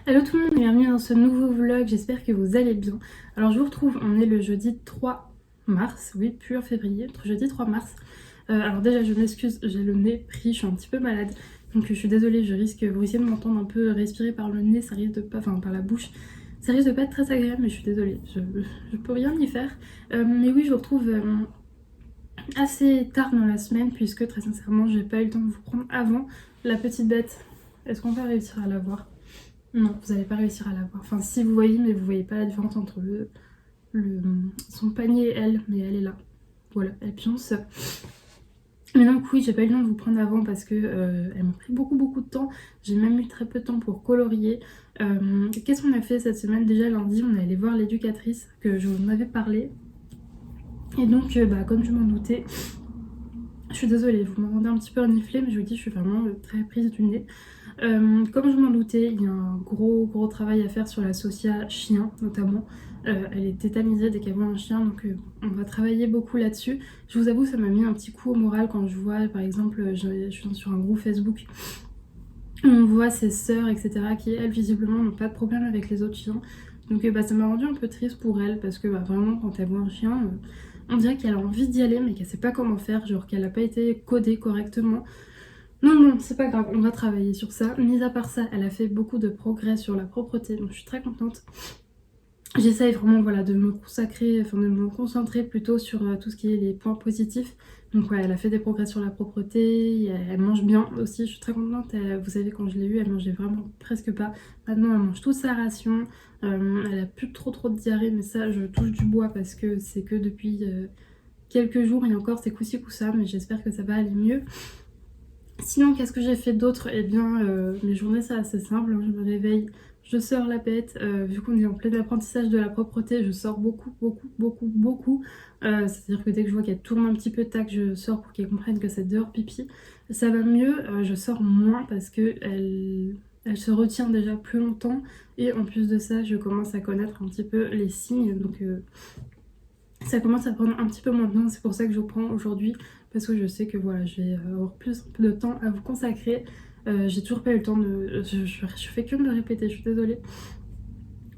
Hello tout le monde et bienvenue dans ce nouveau vlog, j'espère que vous allez bien. Alors je vous retrouve, on est le jeudi 3 mars, oui, plus en février, jeudi 3 mars. Alors déjà je m'excuse, j'ai le nez pris, je suis un petit peu malade. Donc je suis désolée, vous risquez de m'entendre un peu respirer par le nez, ça risque de pas, enfin par la bouche. Ça risque de pas être très agréable mais je suis désolée, je peux rien y faire. Mais oui, je vous retrouve assez tard dans la semaine puisque très sincèrement j'ai pas eu le temps de vous prendre avant la petite bête. Est-ce qu'on va réussir à la voir? Non, vous n'allez pas réussir à la voir. Enfin, si vous voyez, mais vous voyez pas la différence entre son panier et elle, mais elle est là. Voilà, elle pionce. Mais donc oui, j'ai pas eu le temps de vous prendre avant parce que elle m'a pris beaucoup de temps. J'ai même eu très peu de temps pour colorier. Qu'est-ce qu'on a fait cette semaine? Déjà lundi, on est allé voir l'éducatrice que je vous en avais parlé. Et donc, comme je m'en doutais, je suis désolée, vous m'entendez un petit peu renifler, mais je vous dis, je suis vraiment très prise du nez. Comme je m'en doutais, il y a un gros travail à faire sur la socia chien notamment. Elle est tétanisée dès qu'elle voit un chien, donc on va travailler beaucoup là-dessus. Je vous avoue, ça m'a mis un petit coup au moral quand je vois, par exemple, je suis sur un groupe Facebook, on voit ses sœurs, etc., qui elles visiblement n'ont pas de problème avec les autres chiens. Donc ça m'a rendu un peu triste pour elle, parce que vraiment quand elle voit un chien, on dirait qu'elle a envie d'y aller, mais qu'elle sait pas comment faire, genre qu'elle n'a pas été codée correctement. Non, c'est pas grave, on va travailler sur ça. Mis à part ça, elle a fait beaucoup de progrès sur la propreté, donc je suis très contente. J'essaye vraiment de me consacrer, enfin de me concentrer plutôt sur tout ce qui est les points positifs. Donc ouais, elle a fait des progrès sur la propreté, elle mange bien aussi, je suis très contente. Vous savez, quand je l'ai eue, elle mangeait vraiment presque pas. Maintenant, elle mange toute sa ration. Elle a plus trop de diarrhée, mais ça, je touche du bois parce que c'est que depuis quelques jours et encore, c'est coup-ci coup-ça, mais j'espère que ça va aller mieux. Sinon, qu'est-ce que j'ai fait d'autre? Eh bien, mes journées, c'est assez simple. Je me réveille, je sors la pète. Vu qu'on est en plein apprentissage de la propreté, je sors beaucoup. C'est-à-dire que dès que je vois qu'elle tourne un petit peu, tac, je sors pour qu'elle comprenne que c'est dehors pipi. Ça va mieux, je sors moins parce que elle se retient déjà plus longtemps. Et en plus de ça, je commence à connaître un petit peu les signes. Donc, ça commence à prendre un petit peu moins de temps, c'est pour ça que je vous prends aujourd'hui, parce que je sais que voilà, je vais avoir plus de temps à vous consacrer. J'ai toujours pas eu le temps de... Je fais que me le répéter, je suis désolée.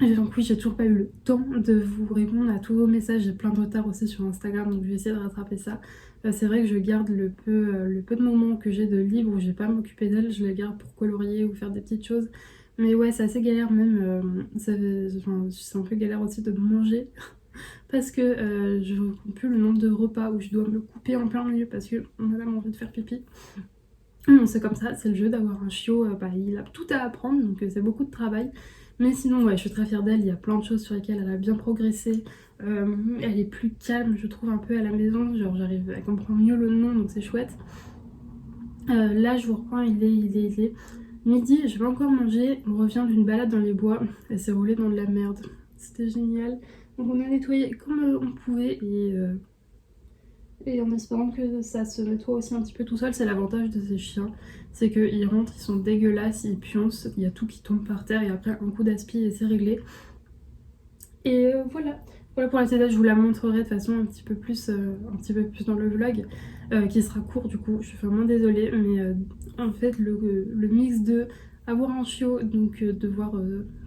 Et donc oui, j'ai toujours pas eu le temps de vous répondre à tous vos messages, j'ai plein de retard aussi sur Instagram, donc je vais essayer de rattraper ça. C'est vrai que je garde le peu de moments que j'ai de libre où j'ai pas à m'occuper d'elle, je les garde pour colorier ou faire des petites choses. Mais ouais, c'est assez galère même, c'est un peu galère aussi de manger parce que je ne compte plus le nombre de repas où je dois me le couper en plein milieu parce que on a même envie de faire pipi. C'est comme ça, c'est le jeu d'avoir un chiot, il a tout à apprendre, donc c'est beaucoup de travail. Mais sinon, ouais, je suis très fière d'elle, il y a plein de choses sur lesquelles elle a bien progressé. Elle est plus calme, je trouve, un peu à la maison, genre elle comprend mieux le nom, donc c'est chouette. Là, je vous reprends, il est midi, je vais encore manger, on revient d'une balade dans les bois, elle s'est roulée dans de la merde. C'était génial. Donc on a nettoyé comme on pouvait et en espérant que ça se nettoie aussi un petit peu tout seul. C'est l'avantage de ces chiens, c'est qu'ils rentrent, ils sont dégueulasses, ils pioncent, il y a tout qui tombe par terre et après un coup d'aspi et c'est réglé. Et voilà. Voilà pour la TDA, je vous la montrerai de façon un petit peu plus dans le vlog, qui sera court du coup, je suis vraiment désolée, mais en fait le mix de avoir un chiot, donc devoir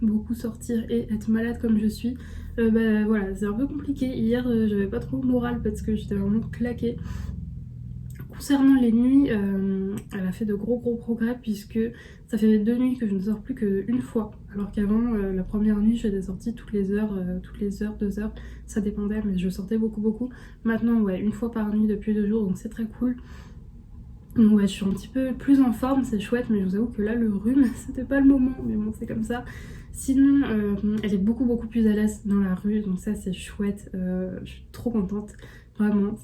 beaucoup sortir et être malade comme je suis, voilà, c'est un peu compliqué. Hier j'avais pas trop le moral parce que j'étais vraiment claquée. Concernant les nuits, elle a fait de gros progrès puisque ça fait 2 nuits que je ne sors plus qu'une fois. Alors qu'avant, la première nuit, je faisais des sorties toutes les heures, 2 heures, ça dépendait, mais je sortais beaucoup. Maintenant, ouais, une fois par nuit depuis 2 jours, donc c'est très cool. Donc ouais, je suis un petit peu plus en forme, c'est chouette, mais je vous avoue que là, le rhume, c'était pas le moment, mais bon, c'est comme ça. Sinon, elle est beaucoup plus à l'aise dans la rue, donc ça, c'est chouette. Je suis trop contente. Vraiment,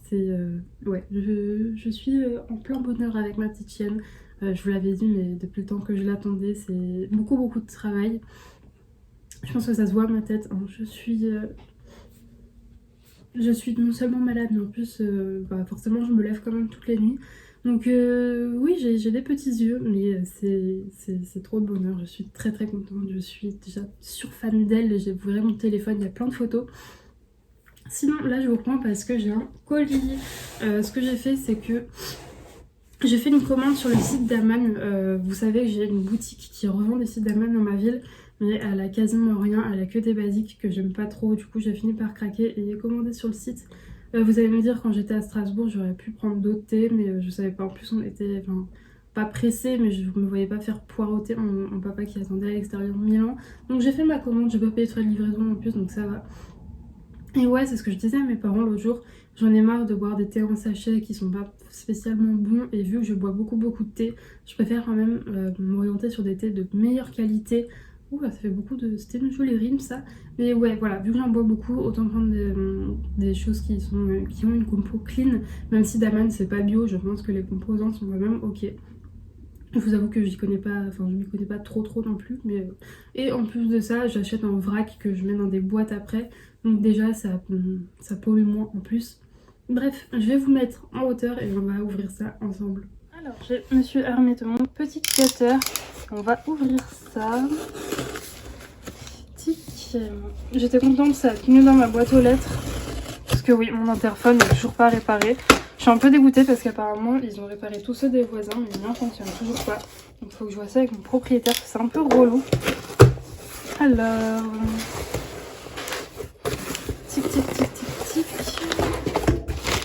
ouais, je suis en plein bonheur avec ma petite chienne. Je vous l'avais dit, mais depuis le temps que je l'attendais, c'est beaucoup de travail. Je pense que ça se voit à ma tête, hein. Je suis non seulement malade, mais en plus, forcément, je me lève quand même toutes les nuits. Donc oui, j'ai des petits yeux, mais c'est trop de bonheur. Je suis très contente. Je suis déjà sur fan d'elle. J'ai ouvert mon téléphone, il y a plein de photos. Sinon, là, je vous reprends parce que j'ai un colis. Ce que j'ai fait, c'est que j'ai fait une commande sur le site d'Aman. Vous savez que j'ai une boutique qui revend des sites d'Aman dans ma ville. mais elle a quasiment rien, elle a que des basiques que j'aime pas trop, du coup j'ai fini par craquer et commander sur le site. Vous allez me dire, quand j'étais à Strasbourg j'aurais pu prendre d'autres thés, mais je savais pas, en plus on était, enfin, pas pressé, mais je me voyais pas faire poireauter mon papa qui attendait à l'extérieur Milan. Donc j'ai fait ma commande, j'ai pas payé de frais de livraison en plus, donc ça va. Et ouais, c'est ce que je disais à mes parents l'autre jour, j'en ai marre de boire des thés en sachet qui sont pas spécialement bons, et vu que je bois beaucoup de thé, je préfère quand même m'orienter sur des thés de meilleure qualité. Ouh, ça fait beaucoup de... C'était une jolie rime ça. Mais ouais, voilà, vu que j'en bois beaucoup, autant prendre des choses qui ont une compo clean, même si Daman c'est pas bio, je pense que les composants sont quand même ok. Je vous avoue que j'y connais pas, enfin je m'y connais pas trop non plus, mais et en plus de ça, j'achète un vrac que je mets dans des boîtes après, donc déjà ça pollue moins en plus. Bref, je vais vous mettre en hauteur et on va ouvrir ça ensemble. Alors, je me suis armée de mon petit cutter, on va ouvrir ça. Tic. J'étais contente, ça a tenu dans ma boîte aux lettres, parce que oui, mon interphone n'est toujours pas réparé. Je suis un peu dégoûtée parce qu'apparemment ils ont réparé tous ceux des voisins, mais le mien fonctionne toujours pas. Donc il faut que je vois ça avec mon propriétaire, c'est un peu relou. Alors, tic tic tic tic tic.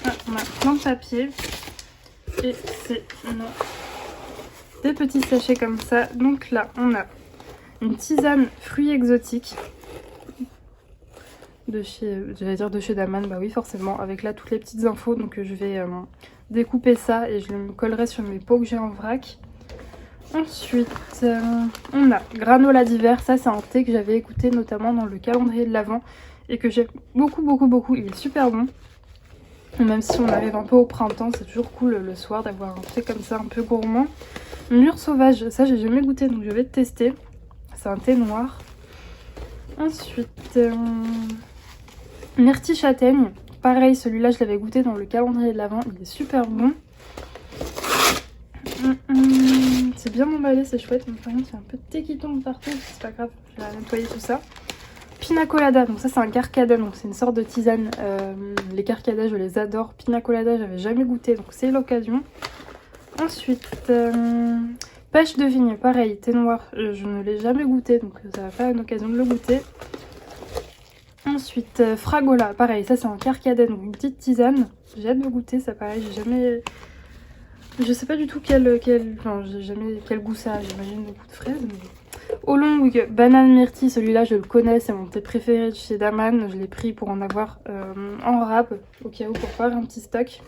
Ah, on a plein de papier et c'est des petits sachets comme ça. Donc là on a une tisane fruits exotiques de chez, j'allais dire de chez Daman, bah oui forcément, avec là toutes les petites infos, donc je vais découper ça et je le collerai sur mes pots que j'ai en vrac. Ensuite on a granola d'hiver, ça c'est un thé que j'avais écouté notamment dans le calendrier de l'Avent et que j'aime beaucoup, il est super bon. Même si on arrive un peu au printemps, c'est toujours cool le soir d'avoir un thé comme ça un peu gourmand. Mûre sauvage, ça j'ai jamais goûté donc je vais tester, c'est un thé noir. Ensuite myrtille châtaigne, pareil celui-là je l'avais goûté dans le calendrier de l'Avent, il est super bon. C'est bien emballé, c'est chouette, mais par contre il y a un peu de thé qui tombe partout, c'est pas grave, je vais nettoyer tout ça. Pina colada, donc ça c'est un carcada, donc c'est une sorte de tisane, les carcadas je les adore, pina colada j'avais jamais goûté donc c'est l'occasion. Ensuite pêche de vigne, pareil, thé noir, je ne l'ai jamais goûté donc ça va faire une occasion de le goûter. Ensuite, fragola, pareil, ça c'est un carcadet, donc une petite tisane. J'ai hâte de goûter, ça pareil, j'ai jamais... Je sais pas du tout quel goût ça a, j'imagine le goût de fraise. Mais... Oolong banane myrtille, celui-là je le connais, c'est mon thé préféré de chez Daman. Je l'ai pris pour en avoir en rab, au cas où, pour faire un petit stock.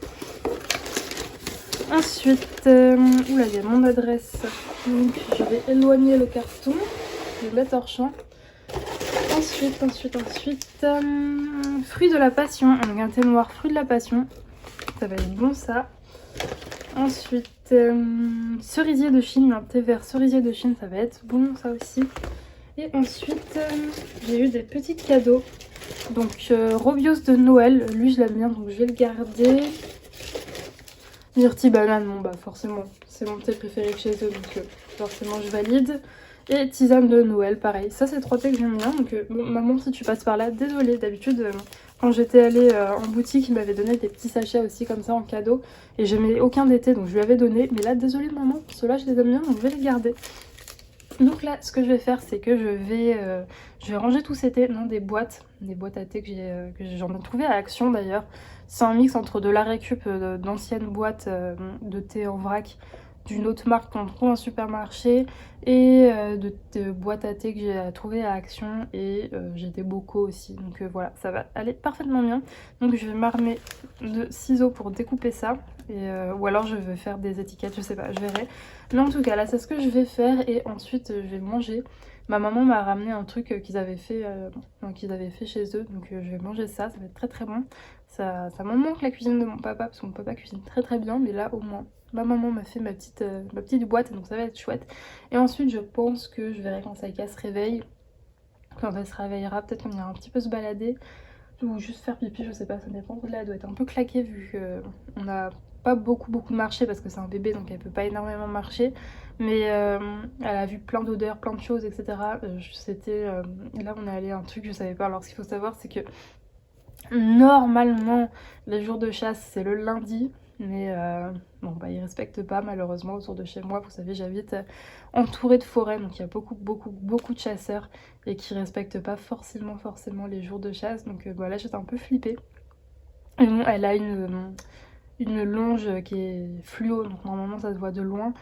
Ensuite, oula, il y a mon adresse, donc je vais éloigner le carton, je vais le mettre hors champ. Ensuite, fruits de la passion, donc un thé noir fruits de la passion, ça va être bon ça. Ensuite, cerisier de Chine, un thé vert cerisier de Chine, ça va être bon ça aussi. Et ensuite, j'ai eu des petits cadeaux, donc Robios de Noël, lui je l'aime bien donc je vais le garder. Myrtille banane, bon bah forcément, c'est mon thé préféré chez eux donc forcément je valide. Et tisane de Noël, pareil. Ça, c'est 3 thés que j'aime bien. Donc, bon, maman, si tu passes par là, désolée. D'habitude, quand j'étais allée en boutique, il m'avait donné des petits sachets aussi comme ça en cadeau. Et j'aimais aucun des thés, donc je lui avais donné. Mais là, désolée, maman, ceux-là, je les aime bien, donc je vais les garder. Donc là, ce que je vais faire, c'est que je vais ranger tous ces thés dans des boîtes à thé que j'en ai trouvé à Action d'ailleurs. C'est un mix entre de la récup d'anciennes boîtes de thé en vrac d'une autre marque qu'on trouve en supermarché et de boîtes à thé que j'ai trouvé à Action et j'ai des bocaux aussi. Donc voilà, ça va aller parfaitement bien. Donc je vais m'armer de ciseaux pour découper ça. Ou alors je vais faire des étiquettes, je sais pas, je verrai. Mais en tout cas là c'est ce que je vais faire et ensuite je vais manger. Ma maman m'a ramené un truc qu'ils avaient fait chez eux, donc je vais manger ça, ça va être très bon. Ça me manque la cuisine de mon papa parce que mon papa cuisine très bien, mais là au moins ma maman m'a fait ma petite boîte, donc ça va être chouette. Et ensuite je pense que je verrai quand Saïka se réveille, quand elle se réveillera, peut-être qu'on ira un petit peu se balader ou juste faire pipi, je sais pas, ça dépend. Là elle doit être un peu claquée vu qu'on a pas beaucoup marché parce que c'est un bébé donc elle peut pas énormément marcher, mais elle a vu plein d'odeurs, plein de choses, etc. Là on est allé à un truc que je savais pas. Alors ce qu'il faut savoir c'est que normalement les jours de chasse c'est le lundi, Mais bon, bah, ils respectent pas malheureusement autour de chez moi. Vous savez, j'habite entourée de forêts, donc il y a beaucoup de chasseurs et qui respectent pas forcément les jours de chasse. Donc voilà, j'étais un peu flippée. Et bon, elle a une longe qui est fluo, donc normalement ça se voit de loin.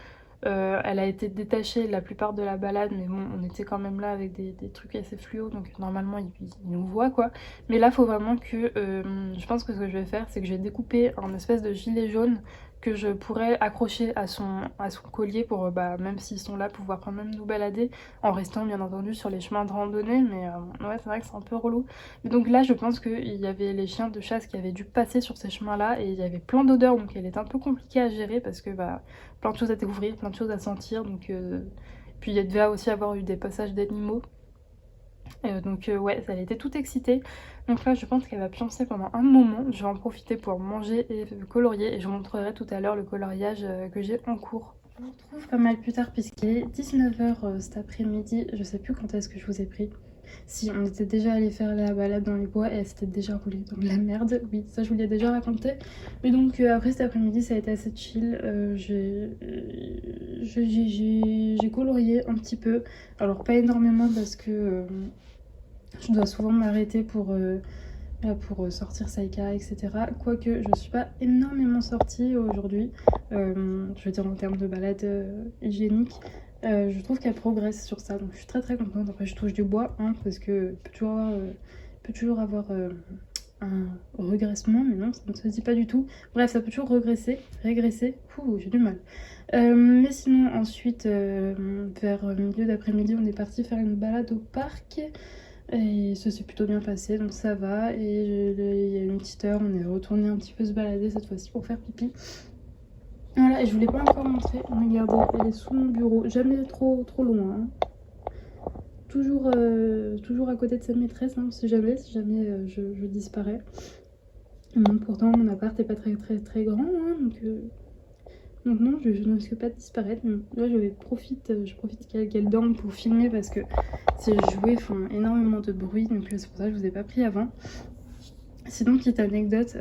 Elle a été détachée la plupart de la balade, mais bon, on était quand même là avec des trucs assez fluo, donc normalement ils nous voient quoi. Mais là, faut vraiment que. Je pense que ce que je vais faire, c'est que je vais découper un espèce de gilet jaune que je pourrais accrocher à son collier pour, bah, même s'ils sont là, pouvoir quand même nous balader en restant bien entendu sur les chemins de randonnée. Mais ouais, c'est vrai que c'est un peu relou. Mais donc là, je pense qu'il y avait les chiens de chasse qui avaient dû passer sur ces chemins-là et il y avait plein d'odeurs, donc elle est un peu compliquée à gérer parce que bah plein de choses à découvrir, plein de choses à sentir. Donc, puis il devait aussi avoir eu des passages d'animaux. Donc ouais, elle était toute excitée. Donc là, je pense qu'elle va pioncer pendant un moment. Je vais en profiter pour manger et colorier. Et je vous montrerai tout à l'heure le coloriage que j'ai en cours. On se retrouve pas mal plus tard puisqu'il est 19h cet après-midi. Je sais plus quand est-ce que je vous ai pris. Si, on était déjà allé faire la balade dans les bois et elle s'était déjà roulée dans de la merde. Oui, ça je vous l'ai déjà raconté. Mais donc après cet après-midi, ça a été assez chill. J'ai colorié un petit peu. Alors pas énormément parce que je dois souvent m'arrêter pour sortir Saïka, etc. Quoique je suis pas énormément sortie aujourd'hui. Je veux dire en termes de balade hygiénique. Je trouve qu'elle progresse sur ça, donc je suis très contente. Après, je touche du bois, hein, parce que peut toujours avoir un regressement, mais non, ça ne se dit pas du tout. Bref, ça peut toujours régresser. Ouh, j'ai du mal. Mais sinon, ensuite, vers milieu d'après-midi, on est parti faire une balade au parc. Et ça s'est plutôt bien passé, donc ça va. Et il y a une petite heure, on est retourné un petit peu se balader cette fois-ci pour faire pipi. Voilà, et je vous l'ai pas encore montré. Regardez, elle est sous mon bureau. Jamais trop loin. Hein. Toujours à côté de sa maîtresse, hein, si jamais je disparais. Bon, pourtant, mon appart est pas très grand, hein, donc non, je ne risque pas de disparaître. Là, je profite qu'elle dorme pour filmer parce que ces jouets font énormément de bruit, donc c'est pour ça que je vous ai pas pris avant. Sinon, petite anecdote,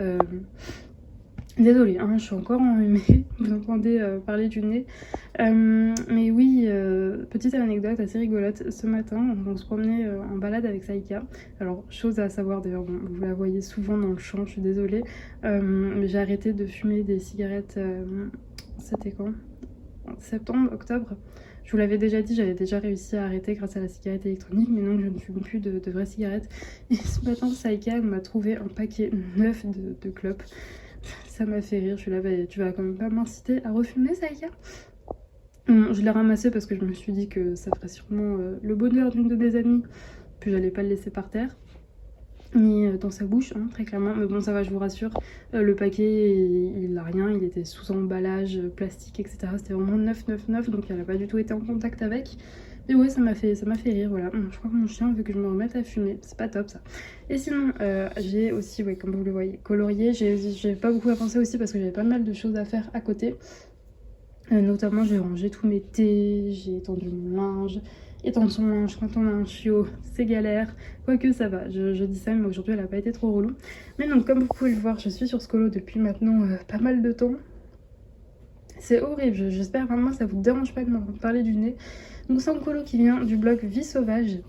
désolée, hein, je suis encore enrhumée, vous entendez parler du nez. Mais oui, petite anecdote assez rigolote, ce matin, on se promenait en balade avec Saïka. Alors, chose à savoir d'ailleurs, bon, vous la voyez souvent dans le champ, je suis désolée, mais j'ai arrêté de fumer des cigarettes, c'était quand ? Septembre, octobre. Je vous l'avais déjà dit, j'avais déjà réussi à arrêter grâce à la cigarette électronique, mais non, je ne fume plus de vraies cigarettes. Et ce matin, Saïka m'a trouvé un paquet neuf de clopes. Ça m'a fait rire, je suis là, bah, tu vas quand même pas m'inciter à refumer, Saïka ? Je l'ai ramassé parce que je me suis dit que ça ferait sûrement le bonheur d'une de mes amies, puis j'allais pas le laisser par terre. Mis dans sa bouche, hein, très clairement. Mais bon, ça va, je vous rassure. Le paquet, il a rien. Il était sous emballage, plastique, etc. C'était vraiment neuf. Donc elle a pas du tout été en contact avec. Mais ouais, ça m'a fait rire, voilà. Je crois que mon chien veut que je me remette à fumer. C'est pas top, ça. Et sinon, j'ai aussi, ouais, comme vous le voyez, colorié. J'ai pas beaucoup à penser aussi parce que j'avais pas mal de choses à faire à côté. Notamment, j'ai rangé tous mes thés, j'ai étendu mon linge. Étendre son linge quand on a un chiot, c'est galère. Quoique ça va, je dis ça, mais aujourd'hui elle a pas été trop relou. Mais donc, comme vous pouvez le voir, je suis sur Scolo depuis maintenant pas mal de temps. C'est horrible, j'espère vraiment que ça vous dérange pas de m'entendre parler du nez. Donc c'est un colo qui vient du blog Vie Sauvage.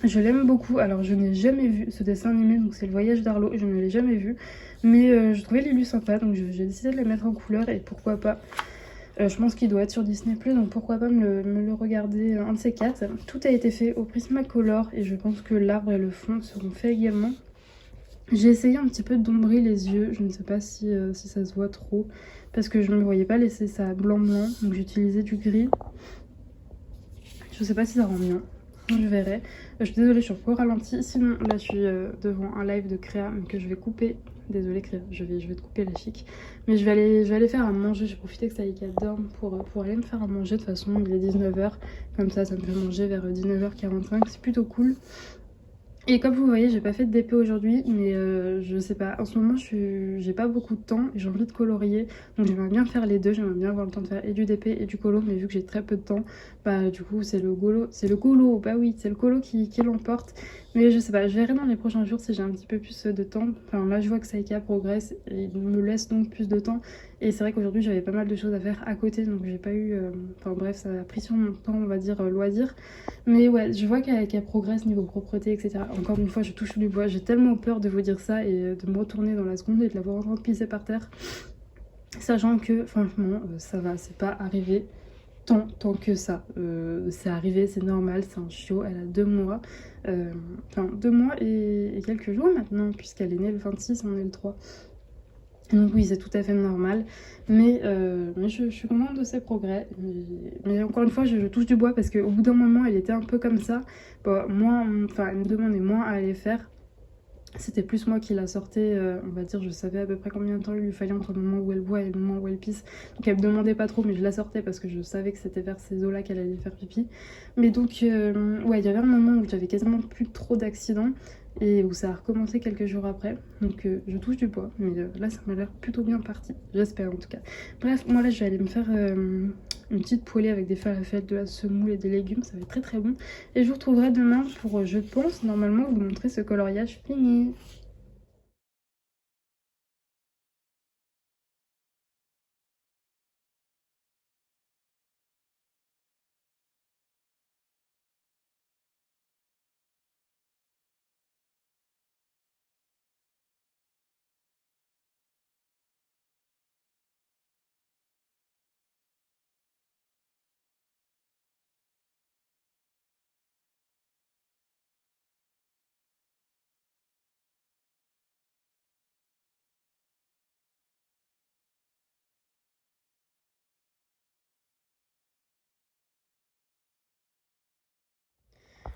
Je l'aime beaucoup, alors je n'ai jamais vu ce dessin animé, donc c'est le voyage d'Arlo, je ne l'ai jamais vu. Mais je trouvais Lulu sympa, donc j'ai décidé de le mettre en couleur et pourquoi pas. Je pense qu'il doit être sur Disney+, donc pourquoi pas me le regarder un de ces quatre. Tout a été fait au Prismacolor et je pense que l'arbre et le fond seront faits également. J'ai essayé un petit peu d'ombrer les yeux, je ne sais pas si ça se voit trop, parce que je ne me voyais pas laisser ça blanc, donc j'ai utilisé du gris. Je sais pas si ça rend bien, je verrai. Je suis désolée, je suis au ralenti, sinon là je suis devant un live de créa que je vais couper. Désolée, je vais te couper la chic. Mais je vais aller faire à manger. J'ai profité que Saïka dorme pour aller me faire à manger. De toute façon, il est 19h. Comme ça me fait manger vers 19h45. C'est plutôt cool. Et comme vous voyez, j'ai pas fait de DP aujourd'hui, mais je sais pas, en ce moment j'ai pas beaucoup de temps et j'ai envie de colorier, donc j'aimerais bien faire les deux, j'aimerais bien avoir le temps de faire et du DP et du colo, mais vu que j'ai très peu de temps, bah du coup c'est le colo, bah oui, c'est le colo qui l'emporte. Mais je sais pas, je verrai dans les prochains jours si j'ai un petit peu plus de temps. Enfin là je vois que Saïka progresse et il me laisse donc plus de temps. Et c'est vrai qu'aujourd'hui j'avais pas mal de choses à faire à côté donc j'ai pas eu... Enfin bref, ça a pris sur mon temps on va dire loisir. Mais ouais, je vois qu'elle progresse niveau propreté etc. Encore une fois je touche du bois, j'ai tellement peur de vous dire ça et de me retourner dans la seconde et de la voir en train de pisser par terre. Sachant que franchement ça va, c'est pas arrivé tant que ça. C'est arrivé, c'est normal, c'est un chiot, elle a 2 mois. Enfin 2 mois et quelques jours maintenant, puisqu'elle est née le 26, on est le 3. Donc oui, c'est tout à fait normal, mais je suis contente de ses progrès. Mais encore une fois, je touche du bois parce qu'au bout d'un moment, elle était un peu comme ça. Bon, moi, enfin, elle me demandait moins à aller faire. C'était plus moi qui la sortais, on va dire, je savais à peu près combien de temps il lui fallait entre le moment où elle boit et le moment où elle pisse. Donc elle me demandait pas trop, mais je la sortais parce que je savais que c'était vers ces eaux-là qu'elle allait faire pipi. Mais donc, ouais, il y avait un moment où j'avais quasiment plus trop d'accidents et où ça a recommencé quelques jours après. Donc je touche du bois, mais là ça m'a l'air plutôt bien parti, j'espère en tout cas. Bref, moi là je vais aller me faire une petite poêlée avec des falafels, de la semoule et des légumes, ça va être très très bon. Et je vous retrouverai demain pour, je pense, normalement vous montrer ce coloriage fini.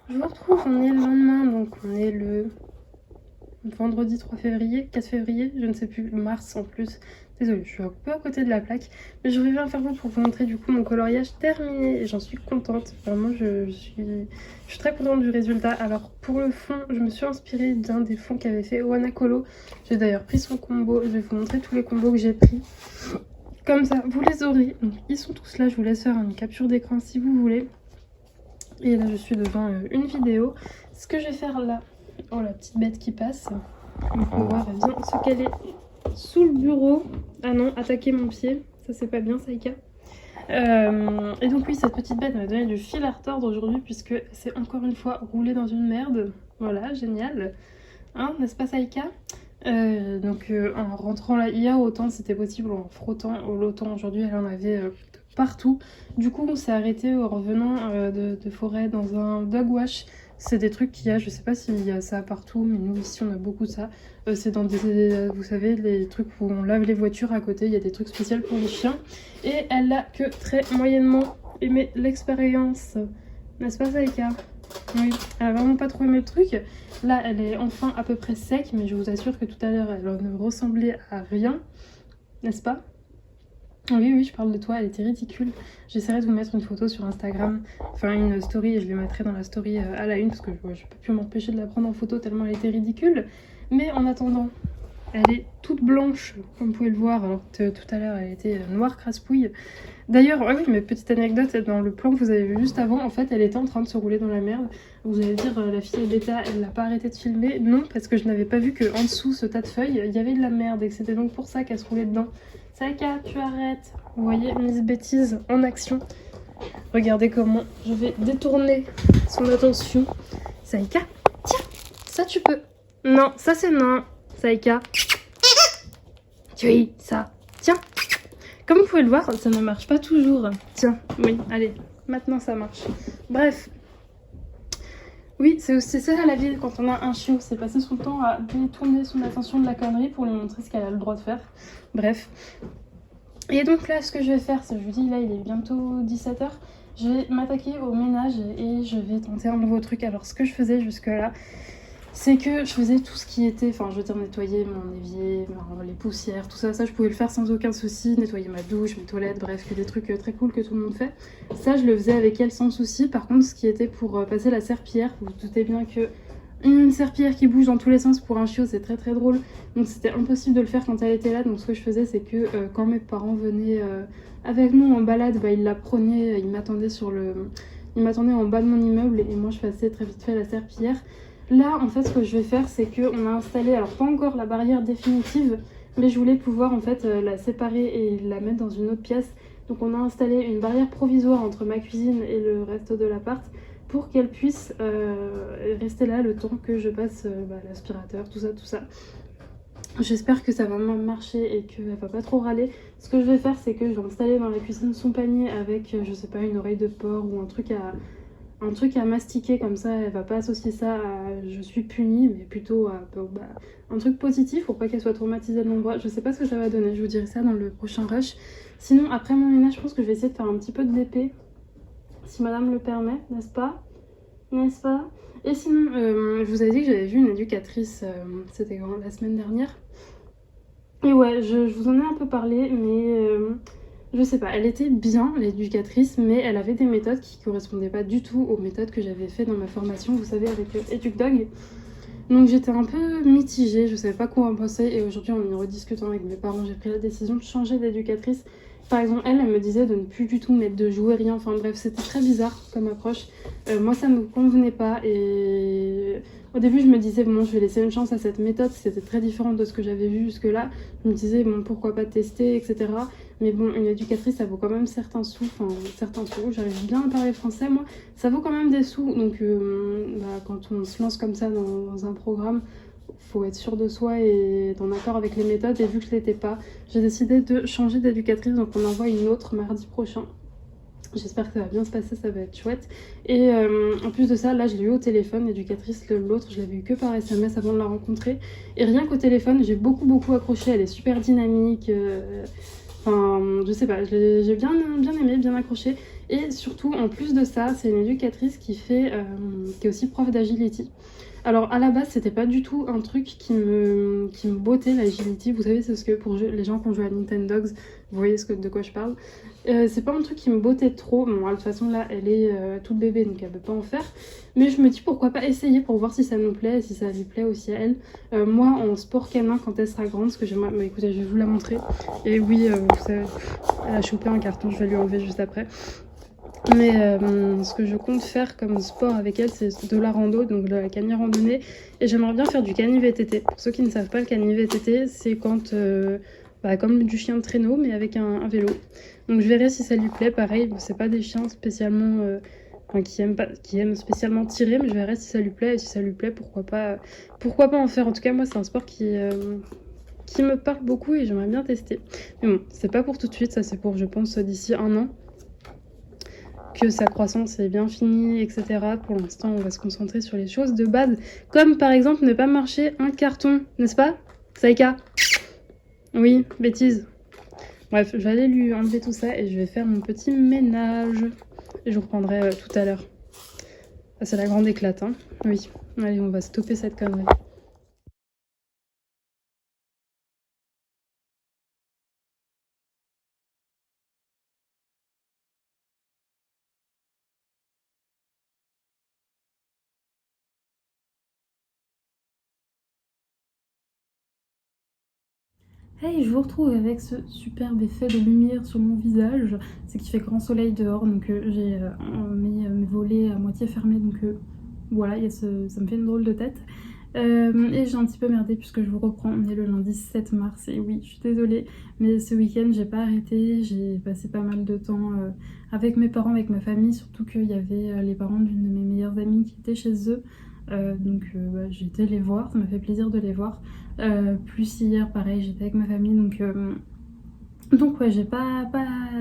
Je vous retrouve, on est le lendemain, donc on est le vendredi 3 février, 4 février, je ne sais plus, mars en plus. Désolée, je suis un peu à côté de la plaque, mais je reviens faire vous pour vous montrer du coup mon coloriage terminé et j'en suis contente. Vraiment, je suis très contente du résultat. Alors pour le fond, je me suis inspirée d'un des fonds qu'avait fait Wanakolo. J'ai d'ailleurs pris son combo, je vais vous montrer tous les combos que j'ai pris. Comme ça, vous les aurez. Donc ils sont tous là, je vous laisse faire une capture d'écran si vous voulez. Et là, je suis devant une vidéo. Ce que je vais faire là, oh la petite bête qui passe. On peut voir, elle vient se caler sous le bureau. Ah non, attaquer mon pied. Ça, c'est pas bien, Saïka. Et donc oui, cette petite bête m'a donné du fil à retordre aujourd'hui puisque c'est encore une fois roulé dans une merde. Voilà, génial. Hein, n'est-ce pas, Saïka? Donc en rentrant là hier, autant c'était possible en frottant, autant aujourd'hui elle en avait partout. Du coup on s'est arrêté en revenant de forêt dans un dog wash. C'est des trucs qu'il y a, je sais pas s'il y a ça partout, mais nous ici on a beaucoup ça. C'est dans des, vous savez, les trucs où on lave les voitures à côté, il y a des trucs spéciaux pour les chiens. Et elle a que très moyennement aimé l'expérience. N'est-ce pas, Saïka? Oui, elle a vraiment pas trop aimé le truc. Là, elle est enfin à peu près sec, mais je vous assure que tout à l'heure, elle ne ressemblait à rien, n'est-ce pas? Oui, oui, je parle de toi, elle était ridicule. J'essaierai de vous mettre une photo sur Instagram, enfin une story, et je les mettrai dans la story à la une, parce que je peux plus m'empêcher de la prendre en photo tellement elle était ridicule. Mais en attendant, elle est toute blanche, comme vous pouvez le voir, alors que tout à l'heure, elle était noire craspouille. D'ailleurs, ah oui, mais petite anecdote, dans le plan que vous avez vu juste avant, en fait, elle était en train de se rouler dans la merde. Vous allez dire, la fille bêta, elle n'a pas arrêté de filmer. Non, parce que je n'avais pas vu qu'en dessous, ce tas de feuilles, il y avait de la merde et que c'était donc pour ça qu'elle se roulait dedans. Saïka, tu arrêtes. Vous voyez, Miss Bêtise en action. Regardez comment je vais détourner son attention. Saïka, tiens, ça tu peux. Non, ça c'est non. Saïka. Oui, ça. Tiens. Comme vous pouvez le voir, ça ne marche pas toujours. Tiens, oui, allez, maintenant ça marche. Bref. Oui, c'est aussi ça la vie quand on a un chiot, c'est passer son temps à détourner son attention de la connerie pour lui montrer ce qu'elle a le droit de faire. Bref. Et donc là, ce que je vais faire, c'est, je vous dis, là il est bientôt 17h, je vais m'attaquer au ménage et je vais tenter un nouveau truc. Alors ce que je faisais jusque là, c'est que je faisais tout ce qui était, enfin je veux dire nettoyer mon évier, les poussières, tout ça, ça je pouvais le faire sans aucun souci, nettoyer ma douche, mes toilettes, bref, que des trucs très cool que tout le monde fait. Ça je le faisais avec elle sans souci. Par contre ce qui était pour passer la serpillière, vous vous doutez bien que une serpillière qui bouge dans tous les sens pour un chiot c'est très très drôle, donc c'était impossible de le faire quand elle était là. Donc ce que je faisais c'est que quand mes parents venaient avec nous en balade, bah, ils la prenaient, ils m'attendaient en bas de mon immeuble et moi je passais très vite fait la serpillière. Là en fait ce que je vais faire c'est qu'on a installé, alors pas encore la barrière définitive, mais je voulais pouvoir en fait la séparer et la mettre dans une autre pièce. Donc on a installé une barrière provisoire entre ma cuisine et le reste de l'appart pour qu'elle puisse rester là le temps que je passe l'aspirateur, tout ça. J'espère que ça va marcher et qu'elle va pas trop râler. Ce que je vais faire c'est que je vais installer dans la cuisine son panier avec je sais pas une oreille de porc ou un truc à mastiquer, comme ça elle va pas associer ça à je suis punie, mais plutôt à un truc positif pour pas qu'elle soit traumatisée de l'endroit. Je sais pas ce que ça va donner, je vous dirai ça dans le prochain rush. Sinon après mon ménage je pense que je vais essayer de faire un petit peu de DP si madame le permet, n'est-ce pas? Et sinon je vous avais dit que j'avais vu une éducatrice, c'était quand, la semaine dernière. Et ouais, je vous en ai un peu parlé, mais je sais pas, elle était bien l'éducatrice, mais elle avait des méthodes qui correspondaient pas du tout aux méthodes que j'avais fait dans ma formation, vous savez, avec EducDog. Donc j'étais un peu mitigée, je savais pas quoi en penser, et aujourd'hui en y rediscutant avec mes parents, j'ai pris la décision de changer d'éducatrice. Par exemple, elle me disait de ne plus du tout mettre de jouets, rien, enfin bref, c'était très bizarre comme approche. Moi ça me convenait pas, et au début je me disais bon je vais laisser une chance à cette méthode, c'était très différent de ce que j'avais vu jusque là. Je me disais bon pourquoi pas tester, etc. Mais bon, une éducatrice ça vaut quand même certains sous, j'arrive bien à parler français moi, ça vaut quand même des sous, donc quand on se lance comme ça dans un programme, faut être sûr de soi et en accord avec les méthodes, et vu que je l'étais pas, j'ai décidé de changer d'éducatrice, donc on envoie une autre mardi prochain. J'espère que ça va bien se passer, ça va être chouette. Et en plus de ça, là je l'ai eu au téléphone, l'éducatrice, l'autre je l'avais eu que par SMS avant de la rencontrer. Et rien qu'au téléphone, j'ai beaucoup accroché, elle est super dynamique. Je sais pas, j'ai bien aimé, bien accroché. Et surtout, en plus de ça, c'est une éducatrice qui est aussi prof d'agility. Alors à la base, c'était pas du tout un truc qui me bottait, l'agility. Vous savez, c'est ce que pour les gens qui ont joué à Nintendogs, vous voyez de quoi je parle. C'est pas un truc qui me bottait trop. Bon, de toute façon, là, elle est toute bébé, donc elle peut pas en faire. Mais je me dis pourquoi pas essayer pour voir si ça nous plaît, si ça lui plaît aussi à elle. Moi, en sport canin, quand elle sera grande, ce que j'aimerais... Bah, écoutez, je vais vous la montrer. Et oui, vous savez, elle a chopé un carton, je vais lui enlever juste après. Mais ce que je compte faire comme sport avec elle, c'est de la rando, donc de la cani randonnée. Et j'aimerais bien faire du cani VTT. Pour ceux qui ne savent pas, le cani VTT, c'est quand... comme du chien de traîneau, mais avec un vélo. Donc je verrai si ça lui plaît. Pareil, c'est pas des chiens spécialement... qui aiment spécialement tirer, mais je verrai si ça lui plaît. Et si ça lui plaît, pourquoi pas en faire. En tout cas, moi, c'est un sport qui me parle beaucoup et j'aimerais bien tester. Mais bon, c'est pas pour tout de suite, ça c'est pour, je pense, d'ici 1 an. Que sa croissance est bien finie, etc. Pour l'instant, on va se concentrer sur les choses de base, comme par exemple ne pas marcher un carton, n'est-ce pas, Saïka? Oui, bêtise. Bref, je vais aller lui enlever tout ça et je vais faire mon petit ménage. Et je vous reprendrai tout à l'heure. Ah, c'est la grande éclate, hein. Oui, allez, on va stopper cette connerie. Hey, je vous retrouve avec ce superbe effet de lumière sur mon visage. C'est qu'il fait grand soleil dehors, donc j'ai mes volets à moitié fermés, donc voilà, ça me fait une drôle de tête. Et j'ai un petit peu merdé puisque je vous reprends, on est le lundi 7 mars et oui, je suis désolée, mais ce week-end j'ai pas arrêté, j'ai passé pas mal de temps avec mes parents, avec ma famille, surtout qu'il y avait les parents d'une de mes meilleures amies qui étaient chez eux. J'ai été les voir, ça m'a fait plaisir de les voir. Plus hier, pareil, j'étais avec ma famille, donc ouais, j'ai pas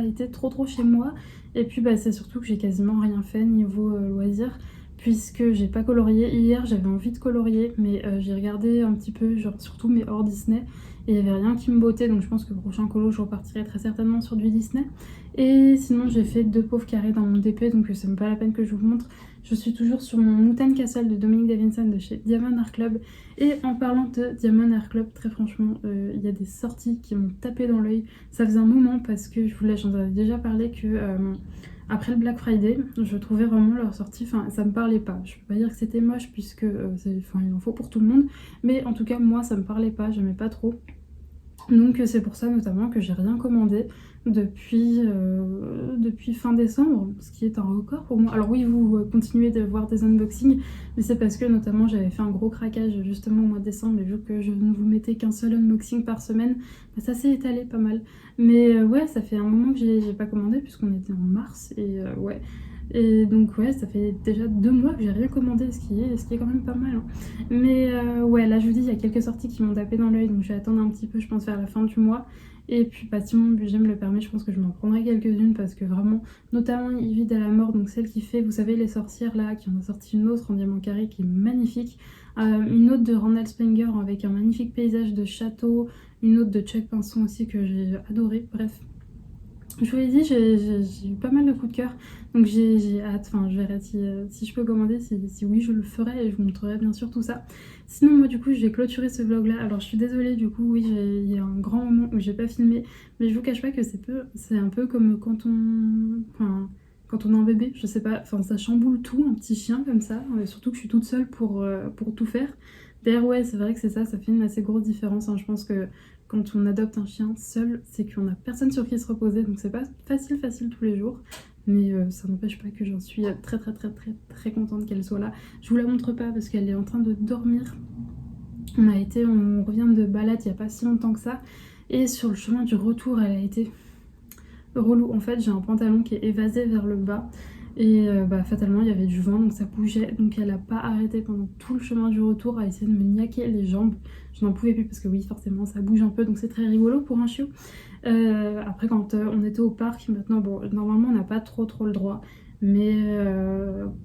été trop chez moi. Et puis c'est surtout que j'ai quasiment rien fait niveau loisirs, puisque j'ai pas colorié. Hier, j'avais envie de colorier, mais j'ai regardé un petit peu, genre surtout mes hors Disney, et il y avait rien qui me bottait, donc je pense que le prochain colo, je repartirai très certainement sur du Disney. Et sinon, j'ai fait 2 pauvres carrés dans mon DP, donc c'est même pas la peine que je vous montre. Je suis toujours sur mon Mouton Castle de Dominique Davidson de chez Diamond Art Club. Et en parlant de Diamond Art Club, très franchement, il y a des sorties qui m'ont tapé dans l'œil. Ça faisait un moment parce que j'en avais déjà parlé que après le Black Friday, je trouvais vraiment leur sortie, ça me parlait pas. Je peux pas dire que c'était moche puisque il en faut pour tout le monde, mais en tout cas moi ça me parlait pas, j'aimais pas trop. Donc c'est pour ça notamment que j'ai rien commandé depuis depuis fin décembre, ce qui est un record pour moi. Alors oui, vous continuez de voir des unboxings, mais c'est parce que notamment j'avais fait un gros craquage justement au mois de décembre, et vu que je ne vous mettais qu'un seul unboxing par semaine, bah, ça s'est étalé pas mal. Mais ouais, ça fait un moment que j'ai pas commandé puisqu'on était en mars, et ouais. Et donc ouais, ça fait déjà 2 mois que j'ai rien commandé, ce qui est quand même pas mal, hein. Mais ouais, là je vous dis, il y a quelques sorties qui m'ont tapé dans l'œil, donc je vais attendre un petit peu, je pense vers la fin du mois. Et puis bah, si mon budget me le permet, je pense que je m'en prendrai quelques-unes parce que vraiment, notamment Yves à la mort, donc celle qui fait, vous savez, les sorcières là, qui en a sorti une autre en diamant carré qui est magnifique. Une autre de Randall Springer avec un magnifique paysage de château, une autre de Chuck Pinson aussi que j'ai adoré. Bref, je vous l'ai dit, j'ai eu pas mal de coups de cœur, donc j'ai hâte, enfin je verrai si je peux commander, si oui je le ferai et je vous montrerai bien sûr tout ça. Sinon moi du coup je vais clôturer ce vlog là, alors je suis désolée du coup, oui il y a un grand moment où j'ai pas filmé, mais je vous cache pas que c'est un peu comme quand on a un bébé, je sais pas, enfin ça chamboule tout, un petit chien comme ça, surtout que je suis toute seule pour tout faire. D'ailleurs ouais c'est vrai que c'est ça, ça fait une assez grosse différence, hein. Je pense que quand on adopte un chien seul, c'est qu'on a personne sur qui se reposer, donc c'est pas facile tous les jours. Mais ça n'empêche pas que j'en suis très contente qu'elle soit là. Je vous la montre pas parce qu'elle est en train de dormir. On revient de balade il y a pas si longtemps que ça. Et sur le chemin du retour, elle a été relou. En fait, j'ai un pantalon qui est évasé vers le bas. Et bah, fatalement, il y avait du vent, donc ça bougeait. Donc elle a pas arrêté pendant tout le chemin du retour à essayer de me niaquer les jambes. Je n'en pouvais plus parce que oui, forcément, ça bouge un peu, donc c'est très rigolo pour un chiot. Après, quand on était au parc, maintenant, bon, normalement, on n'a pas trop le droit. Mais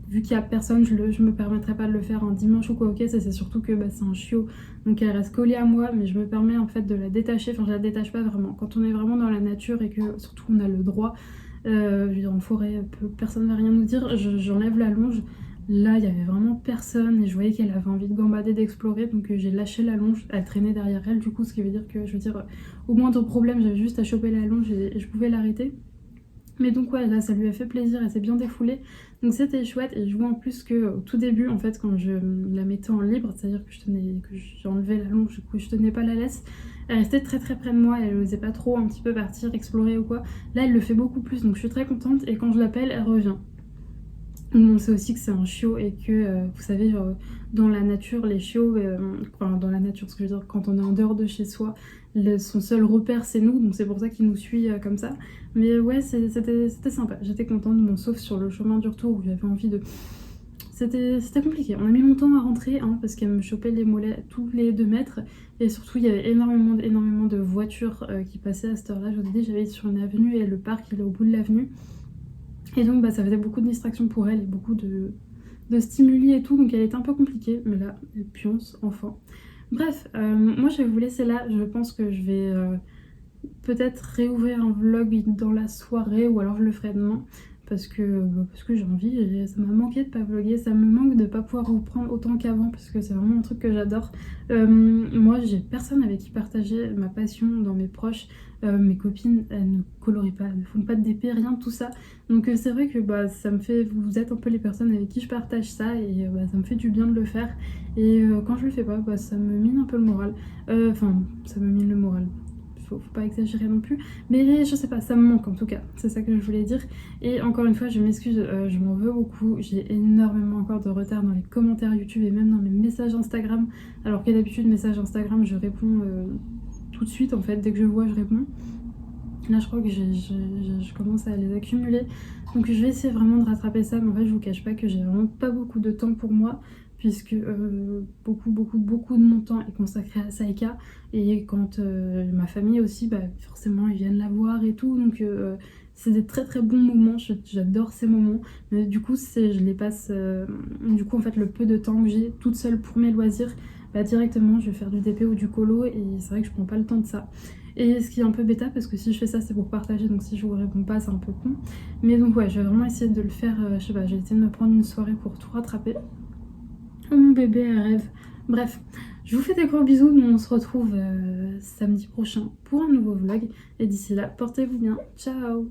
vu qu'il n'y a personne, je me permettrai pas de le faire un dimanche ou quoi, ok, ça c'est surtout que bah, c'est un chiot, donc elle reste collée à moi, mais je me permets en fait de la détacher, enfin je la détache pas vraiment. Quand on est vraiment dans la nature et que surtout on a le droit, je veux dire, en forêt, personne ne va rien nous dire, j'enlève la longe. Là, il y avait vraiment personne et je voyais qu'elle avait envie de gambader, d'explorer, donc j'ai lâché la longe. Elle traînait derrière elle, du coup, ce qui veut dire que, je veux dire, au moindre problème, j'avais juste à choper la longe et je pouvais l'arrêter. Mais donc ouais, là ça lui a fait plaisir, elle s'est bien défoulée, donc c'était chouette. Et je vois en plus que au tout début, en fait, quand je la mettais en libre, c'est-à-dire que j'enlevais la longe, du coup je tenais pas la laisse, elle restait très près de moi, elle osait pas trop un petit peu partir, explorer ou quoi. Là elle le fait beaucoup plus, donc je suis très contente, et quand je l'appelle, elle revient. On sait aussi que c'est un chiot et que, vous savez, genre, dans la nature, les chiots, enfin dans la nature, ce que je veux dire, quand on est en dehors de chez soi, son seul repère c'est nous, donc c'est pour ça qu'il nous suit comme ça. Mais ouais, c'était sympa, j'étais contente, bon, sauf sur le chemin du retour où j'avais envie de... C'était compliqué, on a mis longtemps à rentrer, hein, parce qu'elle me chopait les mollets tous les 2 mètres, et surtout il y avait énormément de voitures qui passaient à cette heure-là. Je vous ai dit, j'avais sur une avenue et le parc il est au bout de l'avenue. Et donc bah, ça faisait beaucoup de distractions pour elle et beaucoup de stimuli et tout, donc elle était un peu compliquée, mais là, elle pionce enfin. Bref, moi je vais vous laisser là, je pense que je vais peut-être réouvrir un vlog dans la soirée ou alors je le ferai demain. Parce que j'ai envie, et ça m'a manqué de pas vlogger, ça me manque de pas pouvoir vous prendre autant qu'avant parce que c'est vraiment un truc que j'adore. Moi j'ai personne avec qui partager ma passion dans mes proches, mes copines elles ne colorient pas, elles ne font pas de DP, rien de tout ça. Donc c'est vrai que bah, ça me fait, vous êtes un peu les personnes avec qui je partage ça, et bah, ça me fait du bien de le faire. Et quand je le fais pas, bah, ça me mine un peu le moral. Enfin, ça me mine le moral. Faut pas exagérer non plus, mais je sais pas, ça me manque en tout cas, c'est ça que je voulais dire. Et encore une fois, je m'excuse, je m'en veux beaucoup, j'ai énormément encore de retard dans les commentaires YouTube et même dans mes messages Instagram, alors que d'habitude, messages Instagram, je réponds tout de suite en fait, dès que je vois, je réponds. Là, je crois que je commence à les accumuler, donc je vais essayer vraiment de rattraper ça, mais en fait, je vous cache pas que j'ai vraiment pas beaucoup de temps pour moi, puisque beaucoup de mon temps est consacré à Saïka, et quand ma famille aussi, bah, forcément ils viennent la voir et tout, donc c'est des très bons moments, j'adore ces moments, mais du coup je les passe, du coup en fait le peu de temps que j'ai toute seule pour mes loisirs, bah, directement je vais faire du DP ou du colo, et c'est vrai que je prends pas le temps de ça. Et ce qui est un peu bêta parce que si je fais ça c'est pour partager, donc si je vous réponds pas c'est un peu con. Mais donc ouais, je vais vraiment essayer de le faire, je sais pas, j'ai essayé de me prendre une soirée pour tout rattraper. Oh mon bébé, elle rêve. Bref, je vous fais des gros bisous, nous on se retrouve samedi prochain pour un nouveau vlog. Et d'ici là, portez-vous bien. Ciao!